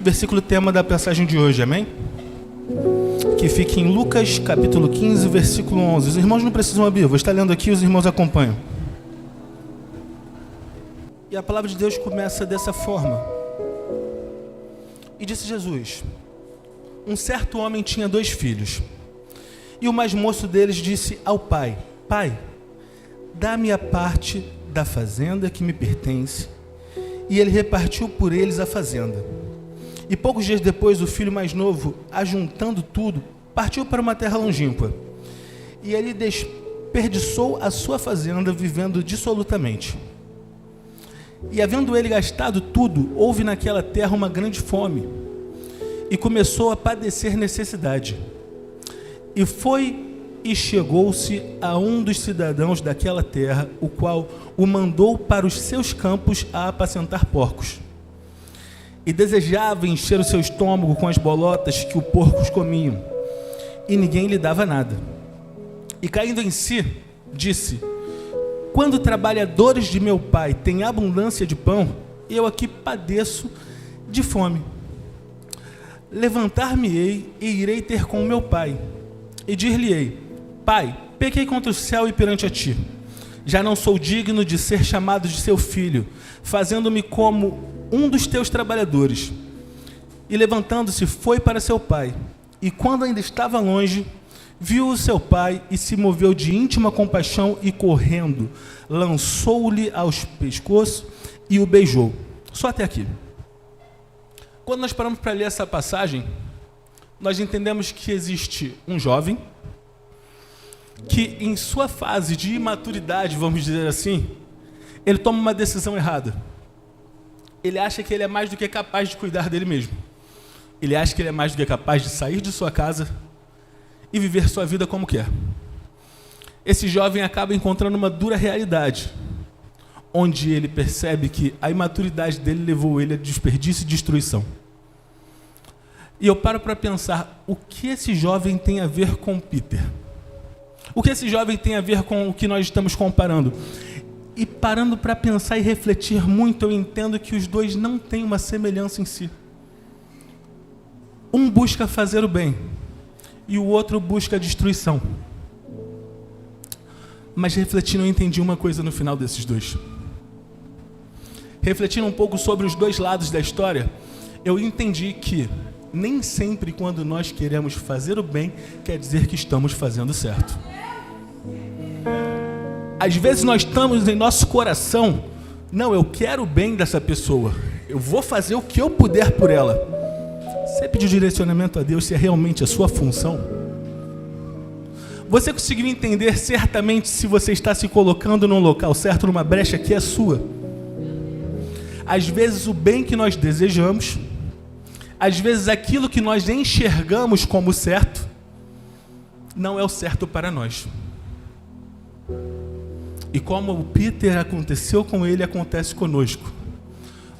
versículo tema da passagem de hoje, amém? Que fica em Lucas capítulo 15, versículo 11. Os irmãos não precisam abrir, vou estar lendo aqui, os irmãos acompanham. E a palavra de Deus começa dessa forma. E disse Jesus: um certo homem tinha 2 filhos. E o mais moço deles disse ao pai: Pai, dá-me a parte da fazenda que me pertence. E ele repartiu por eles a fazenda. E poucos dias depois, o filho mais novo, ajuntando tudo, partiu para uma terra longínqua. E ele desperdiçou a sua fazenda, vivendo dissolutamente. E havendo ele gastado tudo, houve naquela terra uma grande fome, e começou a padecer necessidade. E foi e chegou-se a um dos cidadãos daquela terra, o qual o mandou para os seus campos a apacentar porcos. E desejava encher o seu estômago com as bolotas que os porcos comiam, e ninguém lhe dava nada. E caindo em si, disse: quando trabalhadores de meu pai têm abundância de pão, eu aqui padeço de fome. Levantar-me-ei e irei ter com meu pai, e dir-lhe-ei: Pai, pequei contra o céu e perante a ti. Já não sou digno de ser chamado de seu filho, fazendo-me como um dos teus trabalhadores. E levantando-se, foi para seu pai. E quando ainda estava longe, viu o seu pai e se moveu de íntima compaixão e, correndo, lançou-lhe aos pescoços e o beijou. Só até aqui. Quando nós paramos para ler essa passagem, nós entendemos que existe um jovem que, em sua fase de imaturidade, vamos dizer assim, ele toma uma decisão errada. Ele acha que ele é mais do que capaz de cuidar dele mesmo. Ele acha que ele é mais do que capaz de sair de sua casa e viver sua vida como quer. Esse jovem acaba encontrando uma dura realidade, onde ele percebe que a imaturidade dele levou ele a desperdício e destruição. E eu paro para pensar, o que esse jovem tem a ver com Peter? O que esse jovem tem a ver com o que nós estamos comparando? E parando para pensar e refletir muito, eu entendo que os dois não têm uma semelhança em si. Um busca fazer o bem e o outro busca a destruição. Mas refletindo, eu entendi uma coisa no final desses dois. Refletindo um pouco sobre os dois lados da história, eu entendi que nem sempre quando nós queremos fazer o bem, quer dizer que estamos fazendo certo. Às vezes nós estamos em nosso coração: não, eu quero o bem dessa pessoa, eu vou fazer o que eu puder por ela. Você pediu direcionamento a Deus se é realmente a sua função? Você conseguiu entender certamente se você está se colocando num local certo, numa brecha que é sua? Às vezes o bem que nós desejamos, às vezes aquilo que nós enxergamos como certo, não é o certo para nós. E como o Peter aconteceu com ele, acontece conosco.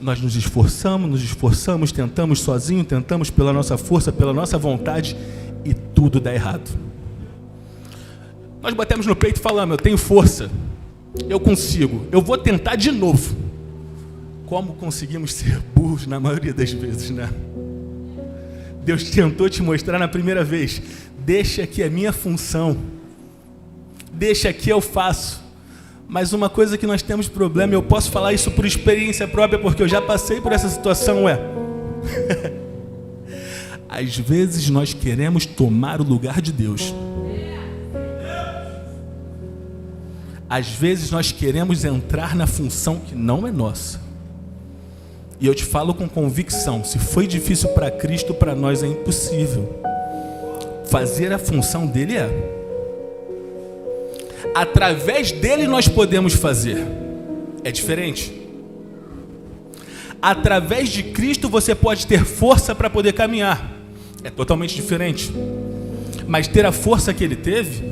Nós nos esforçamos, tentamos sozinho, tentamos pela nossa força, pela nossa vontade, e tudo dá errado. Nós batemos no peito e falamos: eu tenho força, eu consigo, eu vou tentar de novo. Como conseguimos ser burros na maioria das vezes, né? Deus tentou te mostrar na primeira vez: deixa que é minha função, deixa que eu faço. Mas uma coisa que nós temos problema, eu posso falar isso por experiência própria, porque eu já passei por essa situação, às vezes nós queremos tomar o lugar de Deus. Às vezes nós queremos entrar na função que não é nossa. E eu te falo com convicção, se foi difícil para Cristo, para nós é impossível. Fazer a função dele é. Através dele nós podemos fazer. É diferente. Através de Cristo você pode ter força para poder caminhar. É totalmente diferente. Mas ter a força que ele teve,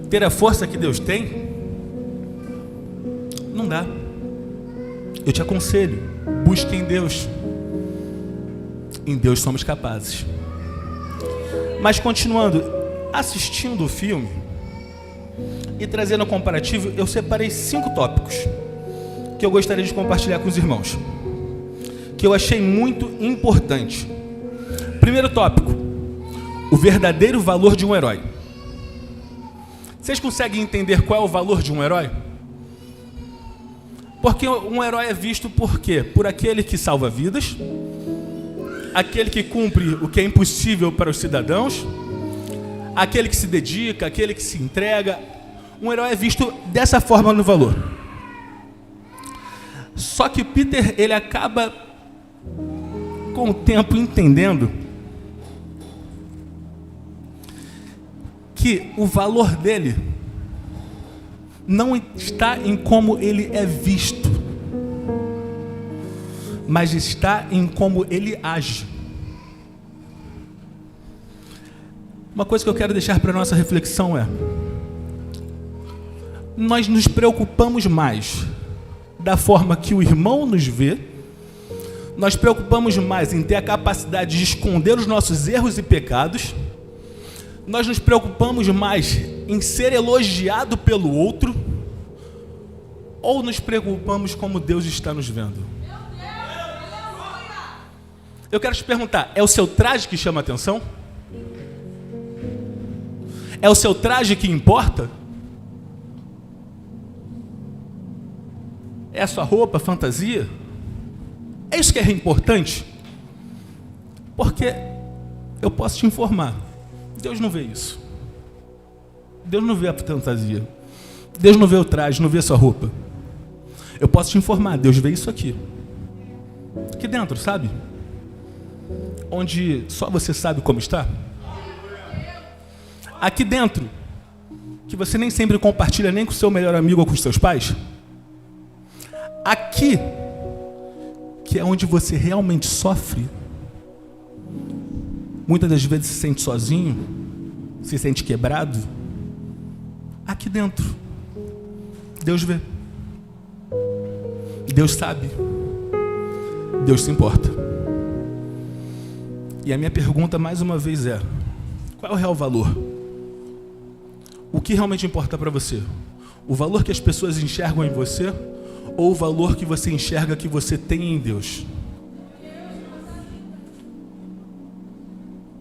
ter a força que Deus tem, não dá. Eu te aconselho, busque em Deus. Em Deus somos capazes. Mas continuando, assistindo o filme e trazendo um comparativo, eu separei 5 tópicos que eu gostaria de compartilhar com os irmãos, que eu achei muito importante. Primeiro tópico: o verdadeiro valor de um herói. Vocês conseguem entender qual é o valor de um herói? Porque um herói é visto por quê? Por aquele que salva vidas, aquele que cumpre o que é impossível para os cidadãos, aquele que se dedica, aquele que se entrega. Um herói é visto dessa forma no valor. Só que Peter, ele acaba com o tempo entendendo que o valor dele não está em como ele é visto, mas está em como ele age. Uma coisa que eu quero deixar para a nossa reflexão é: nós nos preocupamos mais da forma que o irmão nos vê, nós preocupamos mais em ter a capacidade de esconder os nossos erros e pecados, nós nos preocupamos mais em ser elogiado pelo outro, ou nos preocupamos como Deus está nos vendo? Eu quero te perguntar: é o seu traje que chama a atenção? É o seu traje que importa? É a sua roupa, fantasia? É isso que é importante? Porque eu posso te informar, Deus não vê isso. Deus não vê a fantasia. Deus não vê o traje, não vê a sua roupa. Eu posso te informar, Deus vê isso aqui. Aqui dentro, sabe? Onde só você sabe como está. Aqui dentro, que você nem sempre compartilha nem com o seu melhor amigo ou com os seus pais. Aqui, que é onde você realmente sofre. Muitas das vezes se sente sozinho, se sente quebrado. Aqui dentro, Deus vê. Deus sabe. Deus se importa. E a minha pergunta mais uma vez é: qual é o real valor? O que realmente importa para você? O valor que as pessoas enxergam em você, ou o valor que você enxerga que você tem em Deus?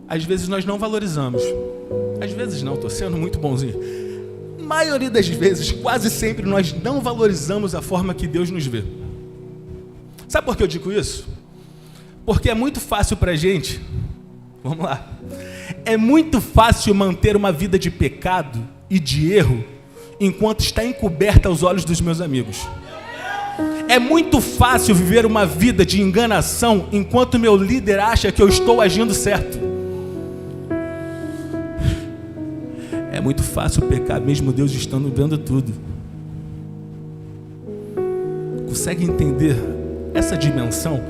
Às vezes nós não valorizamos. Às vezes não, estou sendo muito bonzinho. Maioria das vezes, quase sempre, nós não valorizamos a forma que Deus nos vê. Sabe por que eu digo isso? Porque é muito fácil para a gente, vamos lá, é muito fácil manter uma vida de pecado e de erro enquanto está encoberta aos olhos dos meus amigos. É muito fácil viver uma vida de enganação enquanto meu líder acha que eu estou agindo certo. É muito fácil pecar mesmo Deus estando vendo tudo. Consegue entender essa dimensão?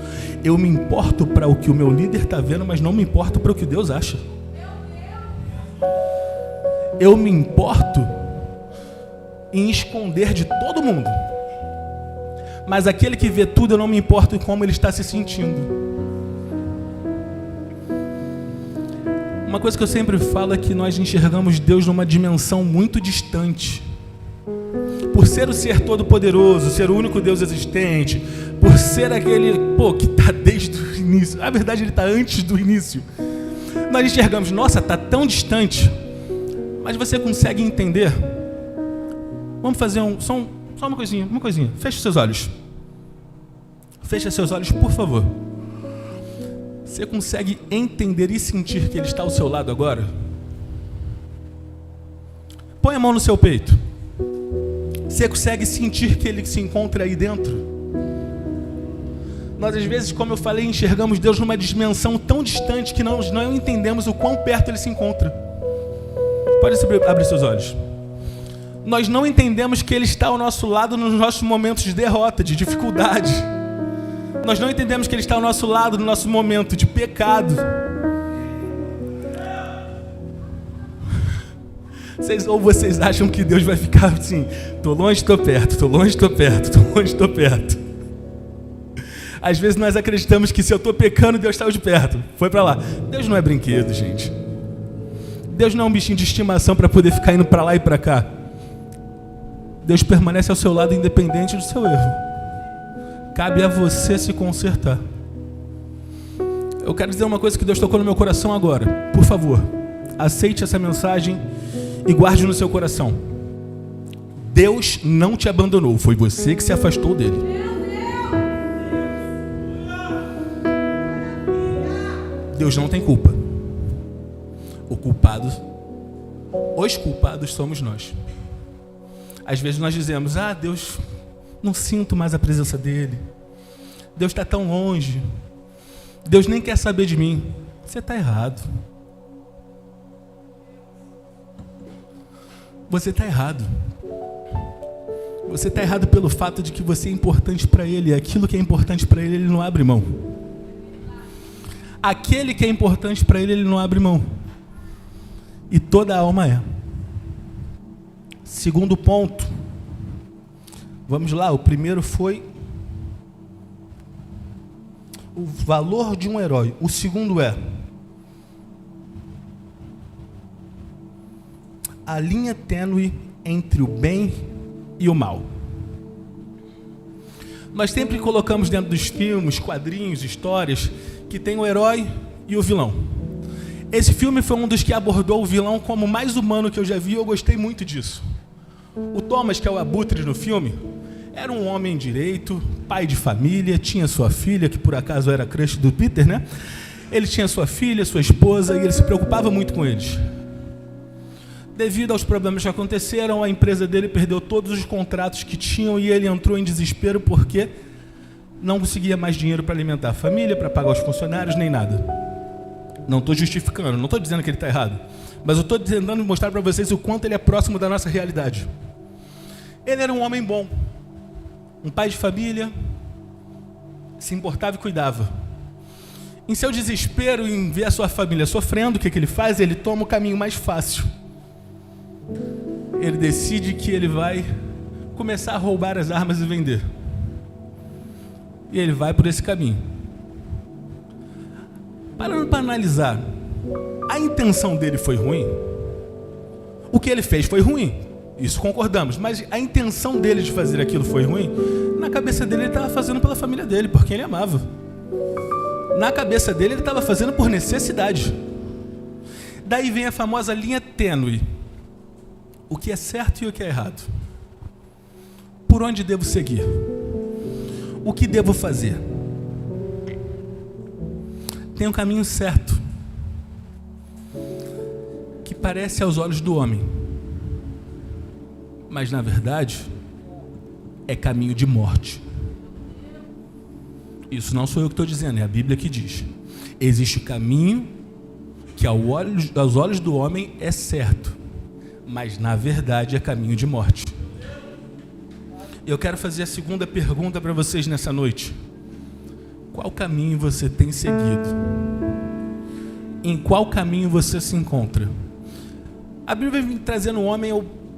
Eu me importo para o que o meu líder está vendo, mas não me importo para o que Deus acha. Eu me importo em esconder de todo mundo, mas aquele que vê tudo, eu não me importo em como ele está se sentindo. Uma coisa que eu sempre falo é que nós enxergamos Deus numa dimensão muito distante. Por ser o ser todo-poderoso, ser o único Deus existente, por ser aquele, que está desde o início. Na verdade, ele está antes do início. Nós enxergamos, nossa, está tão distante. Mas você consegue entender? Vamos fazer só uma coisinha. Feche seus olhos. Feche seus olhos, por favor. Você consegue entender e sentir que Ele está ao seu lado agora? Põe a mão no seu peito. Você consegue sentir que Ele se encontra aí dentro? Nós, às vezes, como eu falei, enxergamos Deus numa dimensão tão distante que nós não entendemos o quão perto Ele se encontra. Pode abrir seus olhos. Nós não entendemos que Ele está ao nosso lado nos nossos momentos de derrota, de dificuldade. Nós não entendemos que Ele está ao nosso lado no nosso momento de pecado. Vocês acham que Deus vai ficar assim, tô longe, tô perto, tô longe, tô perto, tô longe, tô perto. Às vezes nós acreditamos que se eu estou pecando, Deus está de perto. Foi para lá. Deus não é brinquedo, gente. Deus não é um bichinho de estimação para poder ficar indo para lá e para cá. Deus permanece ao seu lado independente do seu erro. Cabe a você se consertar. Eu quero dizer uma coisa que Deus tocou no meu coração agora. Por favor, aceite essa mensagem e guarde no seu coração. Deus não te abandonou, foi você que se afastou dele. Deus não tem culpa. Os culpados somos nós. Às vezes nós dizemos: Deus, não sinto mais a presença dele. Deus está tão longe. Deus nem quer saber de mim. Você está errado. Você está errado. Você está errado pelo fato de que você é importante para Ele. E aquilo que é importante para Ele, Ele não abre mão. Aquele que é importante para Ele, Ele não abre mão. E toda a alma é. Segundo ponto. Vamos lá, o primeiro foi o valor de um herói. O segundo é a linha tênue entre o bem e o mal. Nós sempre colocamos dentro dos filmes, quadrinhos, histórias, que tem o herói e o vilão. Esse filme foi um dos que abordou o vilão como o mais humano que eu já vi, e eu gostei muito disso. O Thomas, que é o Abutre no filme, era um homem direito, pai de família, tinha sua filha, que por acaso era crush do Peter, né? Ele tinha sua filha, sua esposa, e ele se preocupava muito com eles. Devido aos problemas que aconteceram, a empresa dele perdeu todos os contratos que tinham e ele entrou em desespero porque não conseguia mais dinheiro para alimentar a família, para pagar os funcionários, nem nada. Não estou justificando, não estou dizendo que ele está errado, mas eu estou tentando mostrar para vocês o quanto ele é próximo da nossa realidade. Ele era um homem bom, um pai de família, se importava e cuidava. Em seu desespero em ver a sua família sofrendo, o que ele faz? Ele toma o caminho mais fácil. Ele decide que ele vai começar a roubar as armas e vender. E ele vai por esse caminho. Parando para analisar, a intenção dele foi ruim? O que ele fez foi ruim, isso concordamos, mas a intenção dele de fazer aquilo foi ruim? Na cabeça dele ele estava fazendo pela família dele, por quem ele amava. Na cabeça dele ele estava fazendo por necessidade. Daí vem a famosa linha tênue. O que é certo e o que é errado? Por onde devo seguir? O que devo fazer? Tem um caminho certo, que parece aos olhos do homem, mas na verdade é caminho de morte. Isso não sou eu que estou dizendo, é a Bíblia que diz. Existe o caminho que aos olhos do homem é certo, mas na verdade é caminho de morte. Eu quero fazer a segunda pergunta para vocês nessa noite. Qual caminho você tem seguido? Em qual caminho você se encontra? A Bíblia vem trazendo o homem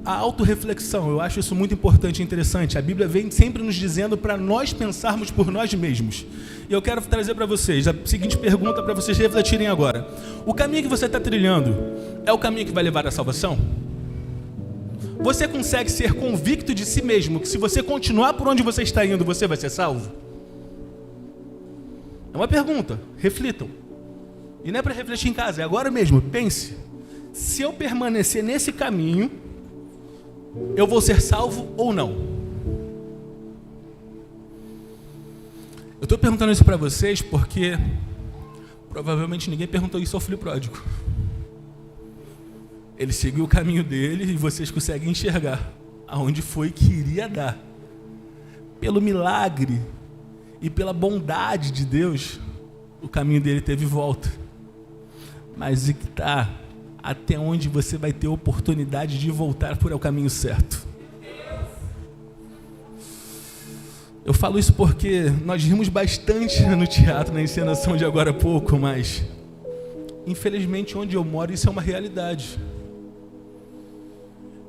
a autorreflexão. Eu acho isso muito importante e interessante. A Bíblia vem sempre nos dizendo para nós pensarmos por nós mesmos. E eu quero trazer para vocês a seguinte pergunta para vocês refletirem agora. O caminho que você está trilhando é o caminho que vai levar à salvação? Você consegue ser convicto de si mesmo que se você continuar por onde você está indo, você vai ser salvo? É uma pergunta, reflitam. E não é para refletir em casa, é agora mesmo, pense. Se eu permanecer nesse caminho, eu vou ser salvo ou não? Eu estou perguntando isso para vocês porque provavelmente ninguém perguntou isso ao filho pródigo. Ele seguiu o caminho dele e vocês conseguem enxergar aonde foi que iria dar. Pelo milagre e pela bondade de Deus, o caminho dele teve volta. Mas está até onde você vai ter oportunidade de voltar por o caminho certo. Eu falo isso porque nós rimos bastante no teatro, na encenação de agora há pouco, mas infelizmente onde eu moro isso é uma realidade.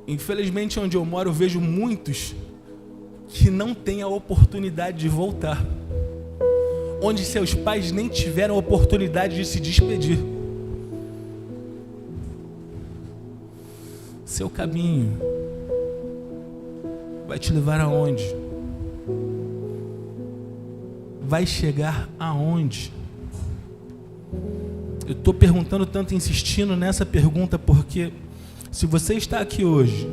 Infelizmente onde eu moro eu vejo muitos que não têm a oportunidade de voltar. Onde seus pais nem tiveram a oportunidade de se despedir. Seu caminho vai te levar aonde? Vai chegar aonde? Eu estou perguntando tanto, insistindo nessa pergunta, porque se você está aqui hoje,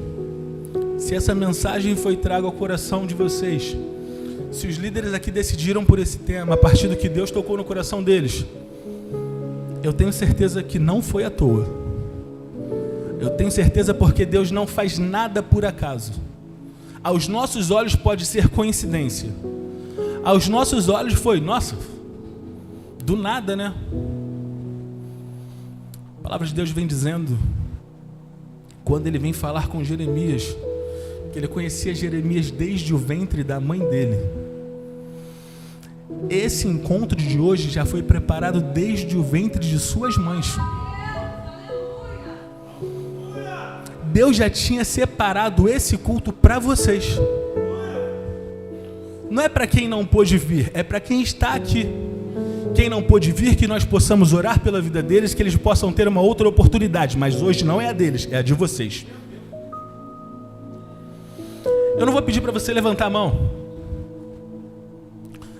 se essa mensagem foi traga ao coração de vocês, se os líderes aqui decidiram por esse tema, a partir do que Deus tocou no coração deles, eu tenho certeza que não foi à toa. Eu tenho certeza porque Deus não faz nada por acaso. Aos nossos olhos pode ser coincidência. Aos nossos olhos foi, nossa, do nada, né? A palavra de Deus vem dizendo, quando ele vem falar com Jeremias, que ele conhecia Jeremias desde o ventre da mãe dele. Esse encontro de hoje já foi preparado desde o ventre de suas mães. Deus já tinha separado esse culto para vocês. Não é para quem não pôde vir, é para quem está aqui. Quem não pôde vir, que nós possamos orar pela vida deles, que eles possam ter uma outra oportunidade, mas hoje não é a deles, é a de vocês. Eu não vou pedir para você levantar a mão.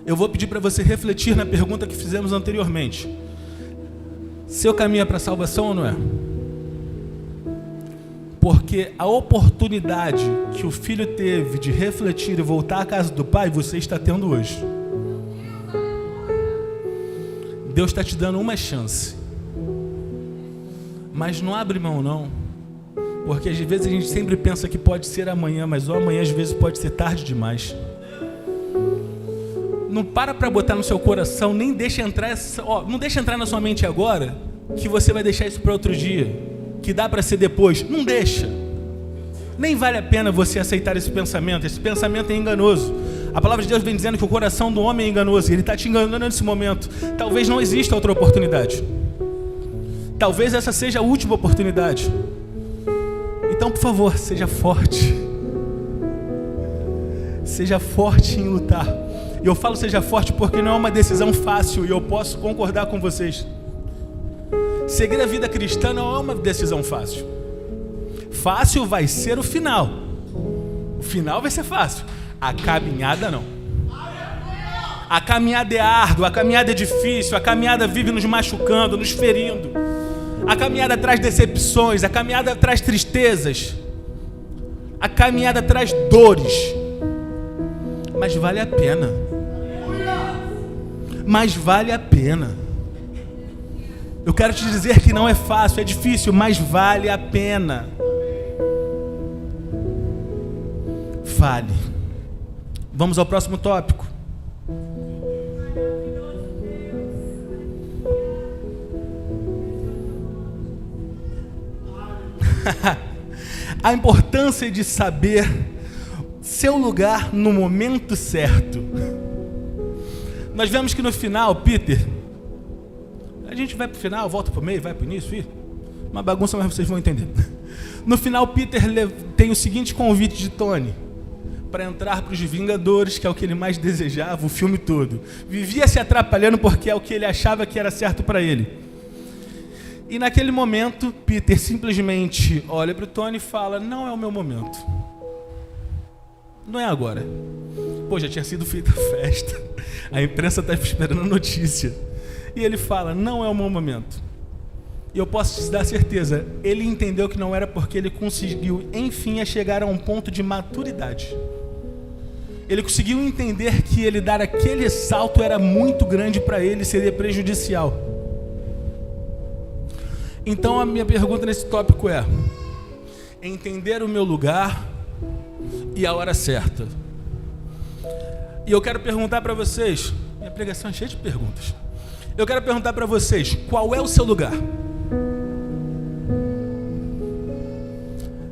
Eu vou pedir para você refletir na pergunta que fizemos anteriormente. Seu caminho é para a salvação ou não é? Porque a oportunidade que o filho teve de refletir e voltar à casa do pai, você está tendo hoje. Deus está te dando uma chance. Mas não abre mão não. Porque às vezes a gente sempre pensa que pode ser amanhã, mas o amanhã às vezes pode ser tarde demais. Não para botar no seu coração, nem deixa entrar não deixa entrar na sua mente agora, que você vai deixar isso para outro dia, que dá para ser depois. Não deixa. Nem vale a pena você aceitar esse pensamento é enganoso. A palavra de Deus vem dizendo que o coração do homem é enganoso, e ele está te enganando nesse momento. Talvez não exista outra oportunidade. Talvez essa seja a última oportunidade. Então, por favor, seja forte. Seja forte em lutar. E eu falo seja forte porque não é uma decisão fácil, e eu posso concordar com vocês. Seguir a vida cristã não é uma decisão fácil. Fácil vai ser o final. O final vai ser fácil. A caminhada não. A caminhada é árdua, a caminhada é difícil, a caminhada vive nos machucando, nos ferindo. A caminhada traz decepções, a caminhada traz tristezas, a caminhada traz dores. Mas vale a pena. Mas vale a pena. Eu quero te dizer que não é fácil, é difícil, mas vale a pena. Vale. Vamos ao próximo tópico. A importância de saber seu lugar no momento certo. Nós vemos que no final, Peter, a gente vai para o final, volta para o meio, vai para o início, uma bagunça, mas vocês vão entender. No final, Peter tem o seguinte convite de Tony, para entrar para os Vingadores, que é o que ele mais desejava, o filme todo. Vivia se atrapalhando porque é o que ele achava que era certo para ele. E naquele momento, Peter simplesmente olha para o Tony e fala, não é o meu momento. Não é agora. Pô, já tinha sido feita a festa. A imprensa está esperando a notícia. E ele fala, não é o meu momento. E eu posso te dar certeza, ele entendeu que não era porque ele conseguiu, enfim, a chegar a um ponto de maturidade. Ele conseguiu entender que ele dar aquele salto era muito grande para ele, seria prejudicial. Então a minha pergunta nesse tópico é: entender o meu lugar e a hora certa. E eu quero perguntar para vocês, minha pregação é cheia de perguntas. Eu quero perguntar para vocês, qual é o seu lugar?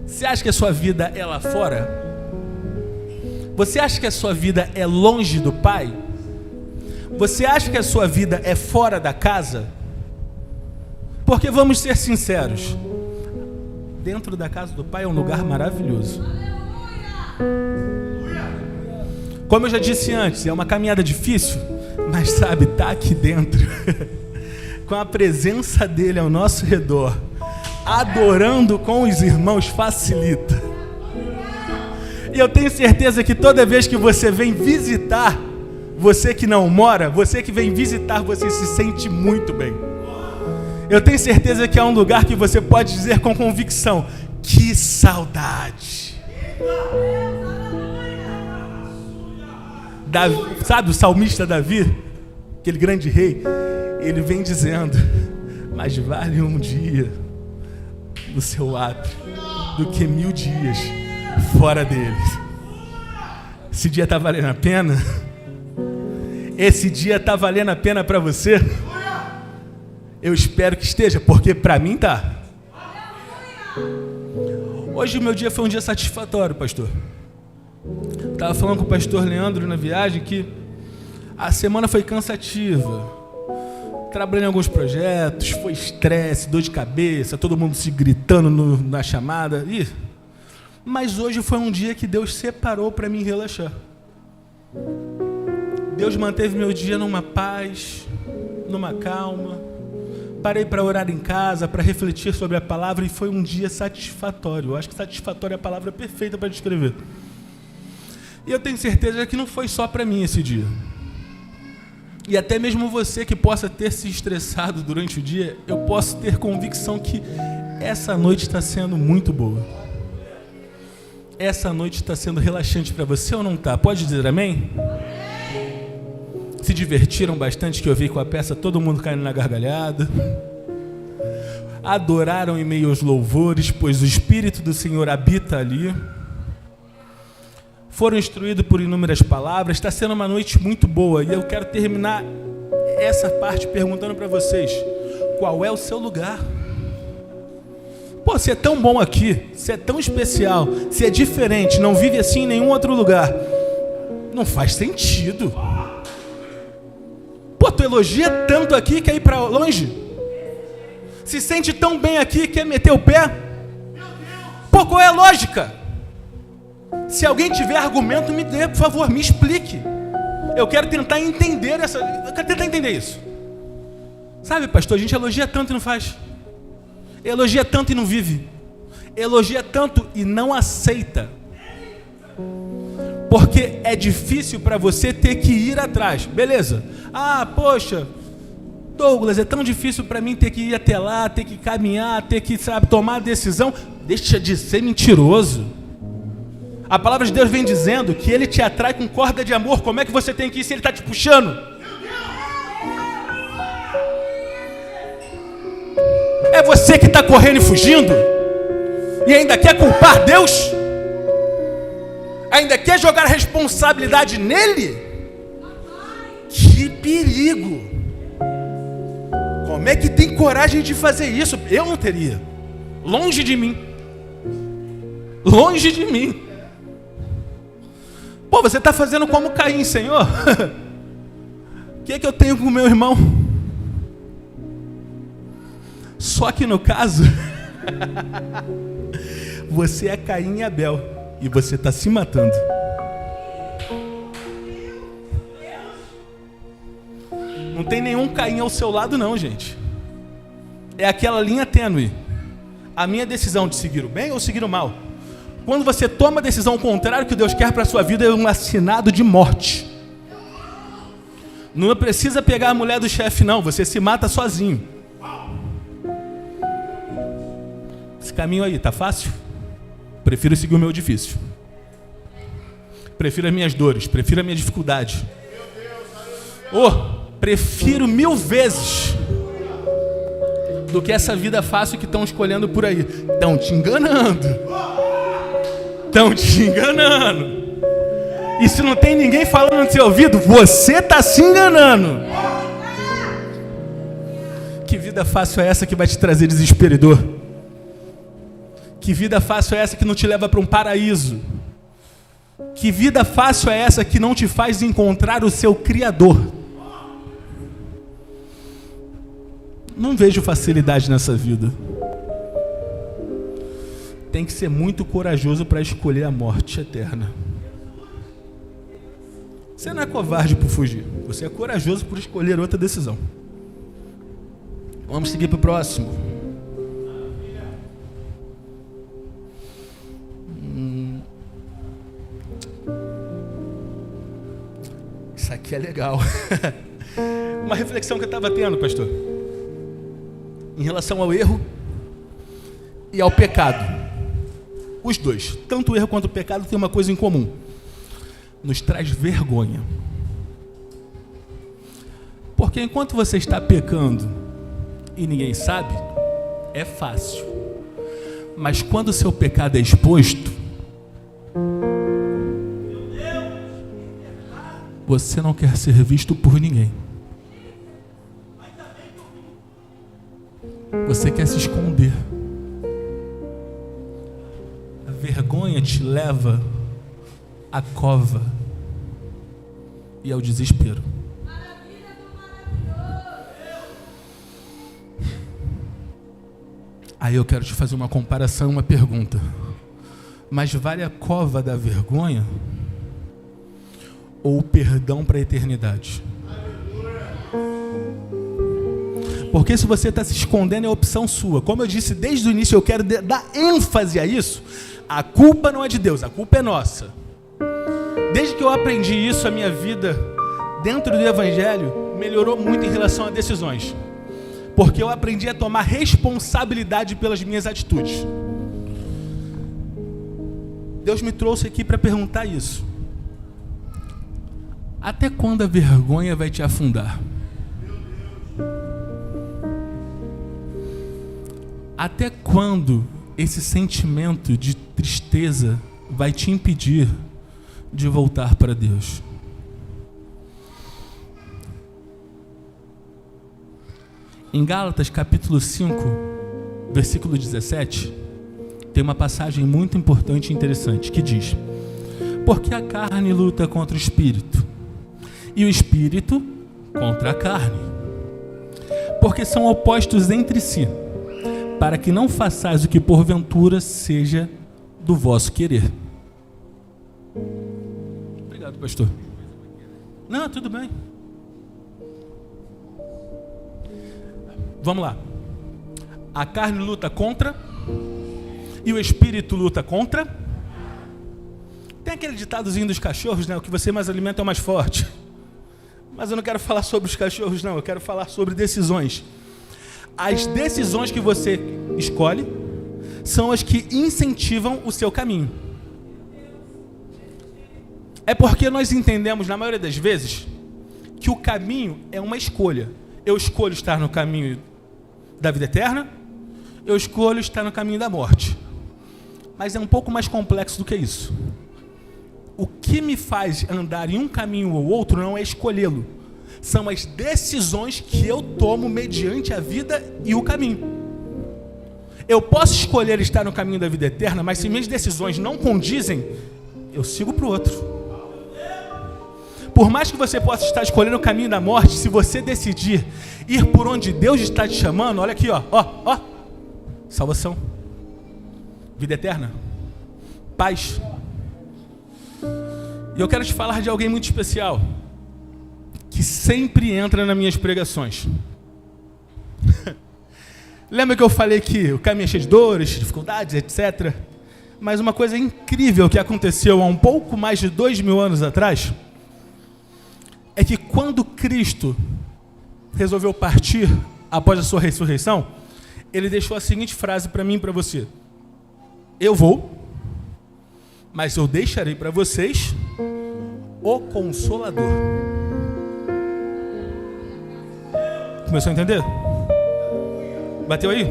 Você acha que a sua vida é lá fora? Você acha que a sua vida é longe do Pai? Você acha que a sua vida é fora da casa? Porque vamos ser sinceros, dentro da casa do Pai é um lugar maravilhoso. Como eu já disse antes, é uma caminhada difícil, mas sabe, tá aqui dentro, com a presença dele ao nosso redor, adorando com os irmãos facilita. E eu tenho certeza que toda vez que você vem visitar, você que não mora, você que vem visitar, você se sente muito bem. Eu tenho certeza que é um lugar que você pode dizer com convicção: que saudade. Davi, sabe o salmista Davi, aquele grande rei, ele vem dizendo: mais vale um dia no seu átrio do que 1000 dias fora dele. Esse dia está valendo a pena? Esse dia está valendo a pena para você? Eu espero que esteja, porque para mim tá. Hoje o meu dia foi um dia satisfatório, pastor. Estava falando com o pastor Leandro na viagem que a semana foi cansativa. Trabalhei em alguns projetos, foi estresse, dor de cabeça, todo mundo se gritando na chamada. Mas hoje foi um dia que Deus separou para mim relaxar. Deus manteve meu dia numa paz, numa calma. Parei para orar em casa, para refletir sobre a palavra, e foi um dia satisfatório. Eu acho que satisfatório é a palavra perfeita para descrever. E eu tenho certeza que não foi só para mim esse dia. E até mesmo você que possa ter se estressado durante o dia, eu posso ter convicção que essa noite está sendo muito boa. Essa noite está sendo relaxante para você ou não está? Pode dizer amém? Se divertiram bastante, que eu vi com a peça todo mundo caindo na gargalhada. Adoraram em meio aos louvores, pois o Espírito do Senhor habita ali. Foram instruídos por inúmeras palavras. Está sendo uma noite muito boa. E eu quero terminar essa parte perguntando para vocês: qual é o seu lugar? Pô, se é tão bom aqui, se é tão especial, se é diferente, não vive assim em nenhum outro lugar, não faz sentido. Pô, tu elogia tanto aqui, quer ir para longe? Se sente tão bem aqui, quer meter o pé? Pô, qual é a lógica? Se alguém tiver argumento, me dê, por favor, me explique. Eu quero tentar entender isso. Sabe, pastor, a gente elogia tanto e não faz. Elogia tanto e não vive. Elogia tanto e não aceita. Porque é difícil para você ter que ir atrás. Beleza. Ah, poxa, Douglas, é tão difícil para mim ter que ir até lá, ter que caminhar, ter que, tomar a decisão. Deixa de ser mentiroso. A palavra de Deus vem dizendo que Ele te atrai com corda de amor. Como é que você tem que ir se Ele está te puxando? É você que está correndo e fugindo? E ainda quer culpar Deus? Ainda quer jogar a responsabilidade nele? Que perigo! Como é que tem coragem de fazer isso? Eu não teria. Longe de mim. Longe de mim. Pô, você está fazendo como Caim, Senhor? O que é que eu tenho com o meu irmão? Só que no caso, você é Caim e Abel. E você está se matando. Não tem nenhum Caim ao seu lado não, gente. É aquela linha tênue. A minha decisão de seguir o bem ou seguir o mal. Quando você toma a decisão contrária que Deus quer para a sua vida, é um assinado de morte. Não precisa pegar a mulher do chefe não, você se mata sozinho. Esse caminho aí, tá fácil? Prefiro seguir o meu difícil. Prefiro as minhas dores, prefiro a minha dificuldade. Prefiro 1000 vezes do que essa vida fácil que estão escolhendo por aí. Estão te enganando. Estão te enganando. E se não tem ninguém falando no seu ouvido, você está se enganando. Que vida fácil é essa que vai te trazer desespero e dor? Que vida fácil é essa que não te leva para um paraíso? Que vida fácil é essa que não te faz encontrar o seu Criador? Não vejo facilidade nessa vida. Tem que ser muito corajoso para escolher a morte eterna. Você não é covarde por fugir. Você é corajoso por escolher outra decisão. Vamos seguir para o próximo. Isso aqui é legal. Uma reflexão que eu estava tendo, pastor. em relação ao erro e ao pecado. Os dois, tanto o erro quanto o pecado, têm uma coisa em comum: nos traz vergonha. Porque enquanto você está pecando e ninguém sabe, é fácil. Mas quando o seu pecado é exposto, você não quer ser visto por ninguém. Você quer se esconder. A vergonha te leva à cova e ao desespero. Aí eu quero te fazer uma comparação, uma pergunta. Mas vale a cova da vergonha ou o perdão para a eternidade? Porque se você está se escondendo, é opção sua. Como eu disse desde o início, eu quero dar ênfase a isso. A culpa não é de Deus, a culpa é nossa. Desde que eu aprendi isso, a minha vida dentro do Evangelho melhorou muito em relação a decisões. Porque eu aprendi a tomar responsabilidade pelas minhas atitudes. Deus me trouxe aqui para perguntar isso. Até quando a vergonha vai te afundar? Até quando esse sentimento de tristeza vai te impedir de voltar para Deus? Em Gálatas capítulo 5, versículo 17, tem uma passagem muito importante e interessante que diz: porque a carne luta contra o espírito, e o espírito contra a carne, porque são opostos entre si, para que não façais o que porventura seja do vosso querer. Obrigado, pastor. Não, tudo bem. Vamos lá. A carne luta contra e o espírito luta contra. Tem aquele ditadozinho dos cachorros, né? O que você mais alimenta é o mais forte. Mas eu não quero falar sobre os cachorros, não. Eu quero falar sobre decisões. As decisões que você escolhe são as que incentivam o seu caminho. É porque nós entendemos, na maioria das vezes, que o caminho é uma escolha. Eu escolho estar no caminho da vida eterna, eu escolho estar no caminho da morte. Mas é um pouco mais complexo do que isso. O que me faz andar em um caminho ou outro não é escolhê-lo. São as decisões que eu tomo mediante a vida e o caminho. Eu posso escolher estar no caminho da vida eterna, mas se minhas decisões não condizem, eu sigo para o outro. Por mais que você possa estar escolhendo o caminho da morte, se você decidir ir por onde Deus está te chamando, olha aqui, ó, salvação, vida eterna, paz. E eu quero te falar de alguém muito especial, que sempre entra nas minhas pregações. Lembra que eu falei que o caminho é cheio de dores, dificuldades, etc. Mas uma coisa incrível que aconteceu há um pouco mais de 2000 anos atrás, é que quando Cristo resolveu partir após a sua ressurreição, ele deixou a seguinte frase para mim e para você: eu vou, mas eu deixarei para vocês o Consolador. Começou a entender? Bateu aí?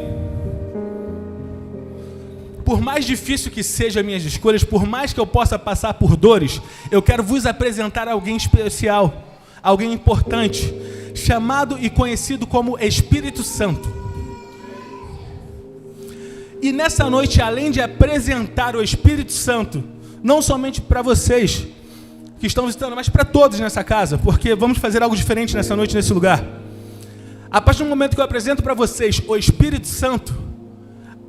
Por mais difícil que sejam minhas escolhas, por mais que eu possa passar por dores, eu quero vos apresentar alguém especial, alguém importante, chamado e conhecido como Espírito Santo. E nessa noite, além de apresentar o Espírito Santo, não somente para vocês que estão visitando, mas para todos nessa casa, porque vamos fazer algo diferente nessa noite, nesse lugar. A partir do momento que eu apresento para vocês o Espírito Santo,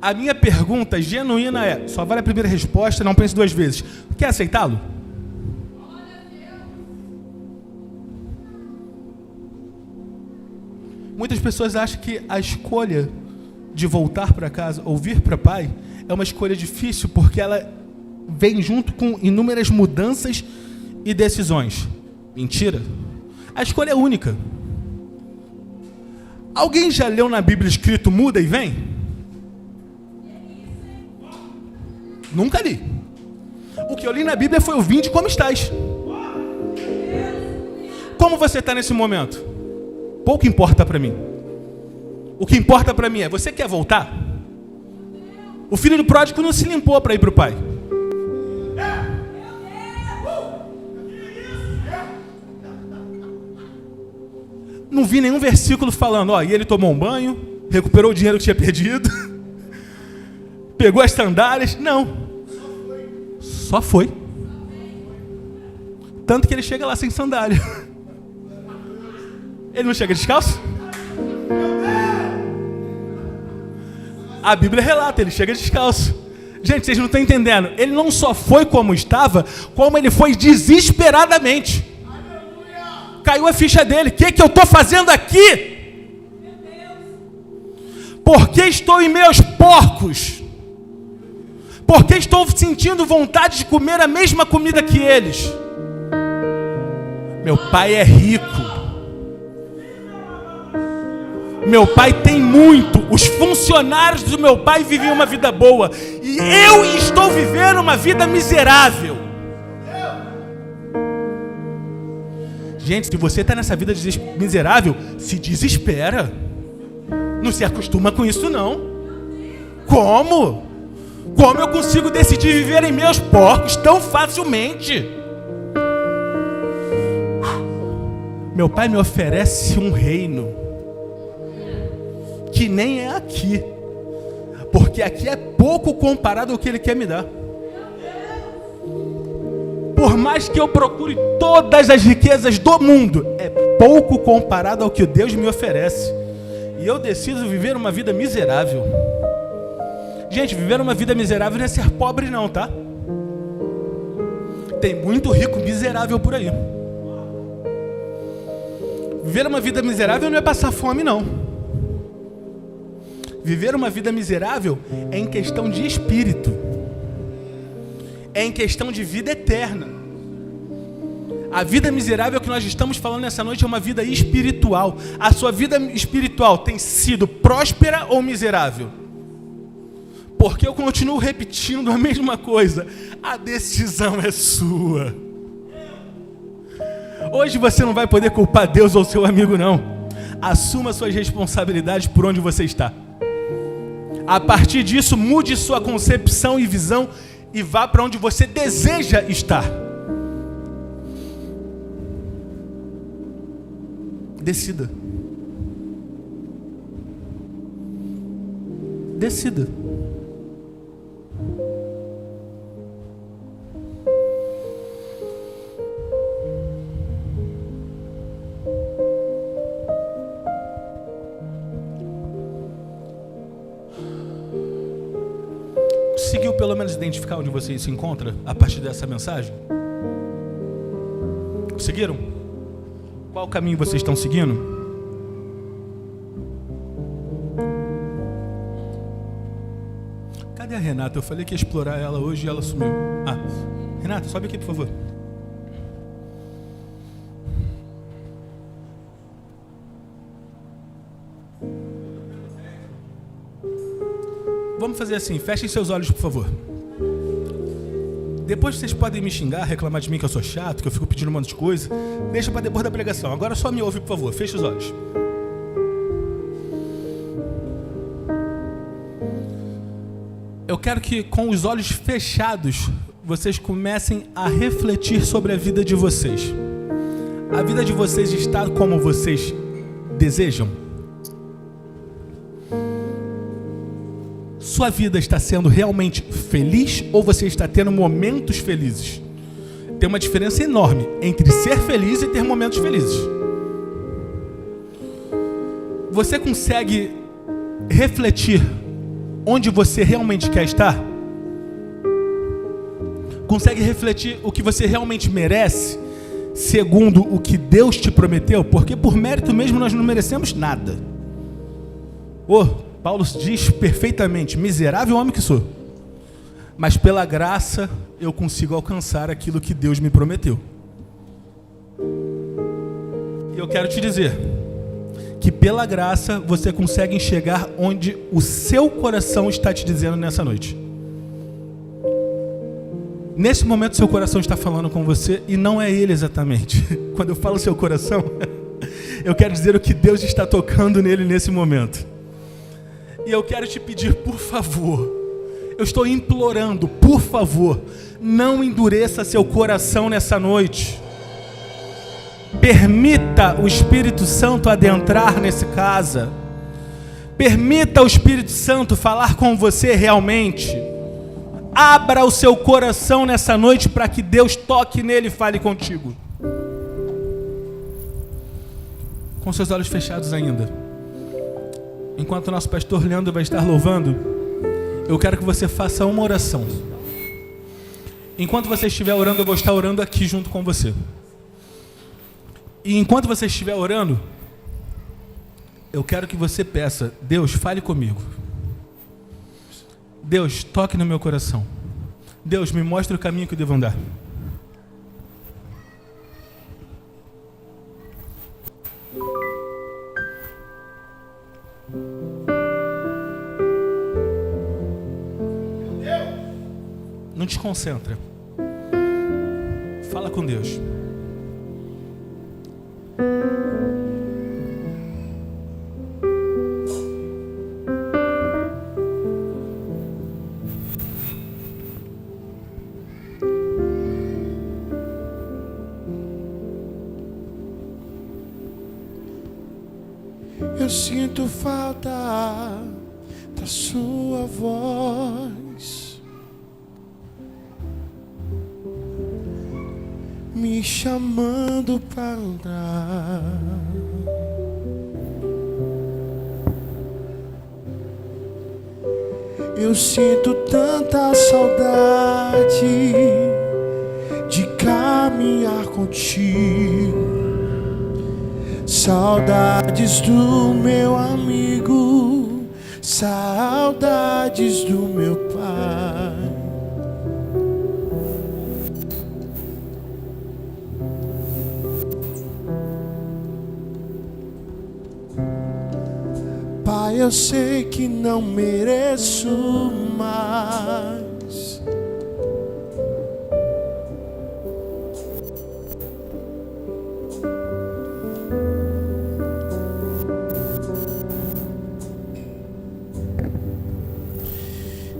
a minha pergunta genuína é, só vale a primeira resposta, não pense duas vezes: quer aceitá-lo? Muitas pessoas acham que a escolha de voltar para casa ou vir para Pai é uma escolha difícil, porque ela vem junto com inúmeras mudanças e decisões. Mentira. A escolha é única. Alguém já leu na Bíblia escrito muda e vem? Nunca li. O que eu li na Bíblia foi o vinde como estás. Como você está nesse momento? Pouco importa para mim. O que importa para mim é, você quer voltar? O filho do pródigo não se limpou para ir para o pai. Não vi nenhum versículo falando, ó, e ele tomou um banho, recuperou o dinheiro que tinha perdido, pegou as sandálias. Não. Só foi. Tanto que ele chega lá sem sandália. Ele não chega descalço? A Bíblia relata, ele chega descalço. Gente, vocês não estão entendendo. Ele não só foi como estava, como ele foi desesperadamente. Caiu a ficha dele. O que eu estou fazendo aqui? Por que estou em meus porcos? Por que estou sentindo vontade de comer a mesma comida que eles? Meu pai é rico. Meu pai tem muito. Os funcionários do meu pai viviam uma vida boa. E eu estou vivendo uma vida miserável. Gente, se você está nessa vida miserável, se desespera. Não se acostuma com isso, não. Como? Como eu consigo decidir viver em meus porcos tão facilmente? Meu pai me oferece um reino que nem é aqui, porque aqui é pouco comparado ao que ele quer me dar. Por mais que eu procure todas as riquezas do mundo, é pouco comparado ao que Deus me oferece. E eu decido viver uma vida miserável. Gente, viver uma vida miserável não é ser pobre não, tá? Tem muito rico miserável por aí. Viver uma vida miserável não é passar fome, não. Viver uma vida miserável é em questão de espírito. É em questão de vida eterna. A vida miserável que nós estamos falando nessa noite é uma vida espiritual. A sua vida espiritual tem sido próspera ou miserável? Porque eu continuo repetindo a mesma coisa. A decisão é sua. Hoje você não vai poder culpar Deus ou seu amigo, não. Assuma suas responsabilidades por onde você está. A partir disso, mude sua concepção e visão e vá para onde você deseja estar. Decida. Decida. Conseguiu pelo menos identificar onde você se encontra a partir dessa mensagem? Conseguiram? Qual caminho vocês estão seguindo? Cadê a Renata? Eu falei que ia explorar ela hoje e ela sumiu. Ah, Renata, sobe aqui, por favor. Vamos fazer assim, fechem seus olhos, por favor. Depois vocês podem me xingar, reclamar de mim que eu sou chato, que eu fico pedindo um monte de coisa. Deixa para depois da pregação. Agora só me ouve, por favor. Feche os olhos. Eu quero que com os olhos fechados, vocês comecem a refletir sobre a vida de vocês. A vida de vocês está como vocês desejam? Sua vida está sendo realmente feliz ou você está tendo momentos felizes? Tem uma diferença enorme entre ser feliz e ter momentos felizes. Você consegue refletir onde você realmente quer estar? Consegue refletir o que você realmente merece, segundo o que Deus te prometeu? Porque por mérito mesmo nós não merecemos nada. Paulo diz perfeitamente, miserável homem que sou, mas pela graça eu consigo alcançar aquilo que Deus me prometeu. E eu quero te dizer que pela graça você consegue enxergar onde o seu coração está te dizendo nessa noite. Nesse momento seu coração está falando com você e não é ele exatamente. Quando eu falo seu coração, eu quero dizer o que Deus está tocando nele nesse momento. E eu quero te pedir, por favor, eu estou implorando, por favor, não endureça seu coração nessa noite. Permita o Espírito Santo adentrar nessa casa. Permita o Espírito Santo falar com você realmente. Abra o seu coração nessa noite para que Deus toque nele e fale contigo. Com seus olhos fechados ainda. Enquanto o nosso pastor Leandro vai estar louvando, eu quero que você faça uma oração. Enquanto você estiver orando, eu vou estar orando aqui junto com você. E enquanto você estiver orando, eu quero que você peça: Deus, fale comigo. Deus, toque no meu coração. Deus, me mostre o caminho que eu devo andar. Não te concentra. Fala com Deus. Eu sinto falta da sua voz me chamando para andar. Eu sinto tanta saudade de caminhar contigo. Saudades do meu amigo, saudades do meu pai. Pai, eu sei que não mereço mais.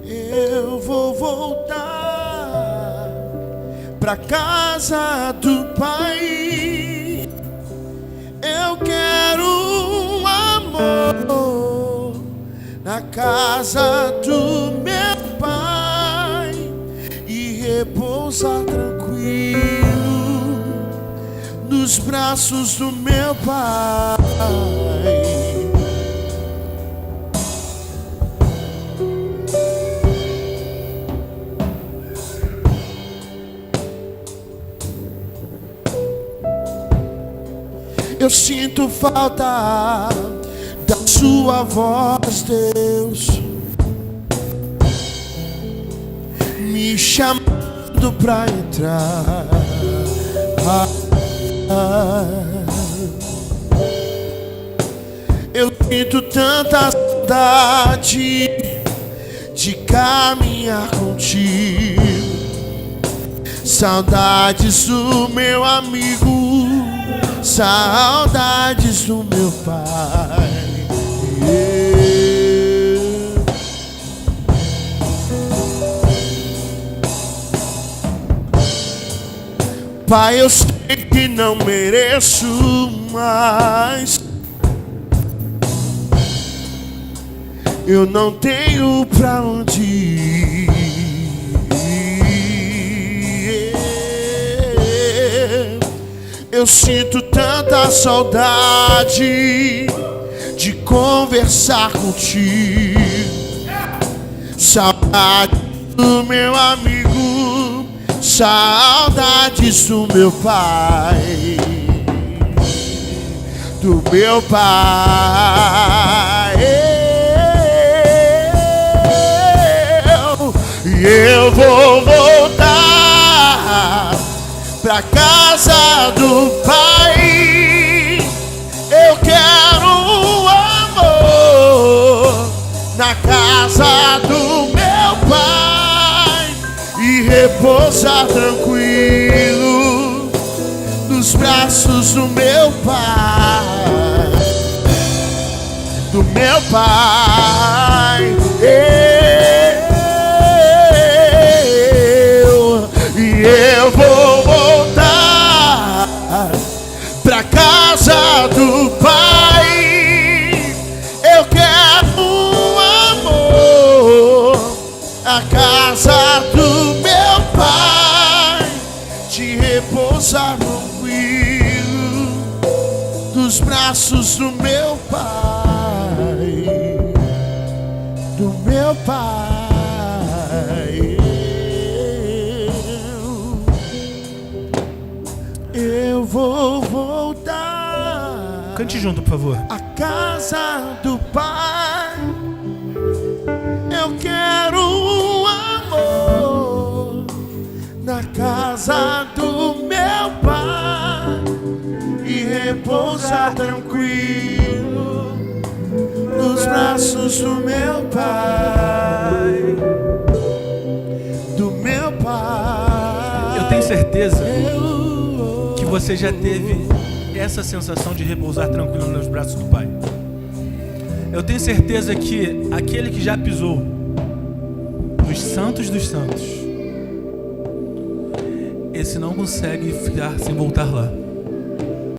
Eu vou voltar pra casa do Pai. Eu quero um amor na casa do meu Pai e repousar tranquilo nos braços do meu Pai. Eu sinto falta da sua voz, Deus, me chamando pra entrar. Eu sinto tanta saudade de caminhar contigo. Saudades do meu amigo, saudades do meu Pai. Pai, eu sei que não mereço mais. Eu não tenho pra onde ir. Eu sinto tanta saudade de conversar contigo. Saudade do meu amigo, saudades do meu Pai, do meu Pai. Eu vou voltar pra casa do Pai. Eu quero na casa do meu Pai e repousar tranquilo nos braços do meu Pai, do meu Pai. Eu vou voltar pra casa do Pai. Eu quero um amor, a casa do meu Pai, de repousar tranquilo dos braços do meu Pai, do meu Pai. Eu vou voltar. Cante junto, por favor. A casa do Pai. Eu quero um amor na casa do meu Pai e repousar tranquilo nos braços do meu Pai, do meu Pai. Eu tenho certeza que você já teve essa sensação de repousar tranquilo nos braços do Pai. Eu tenho certeza que aquele que já pisou nos santos dos santos, esse não consegue ficar sem voltar lá.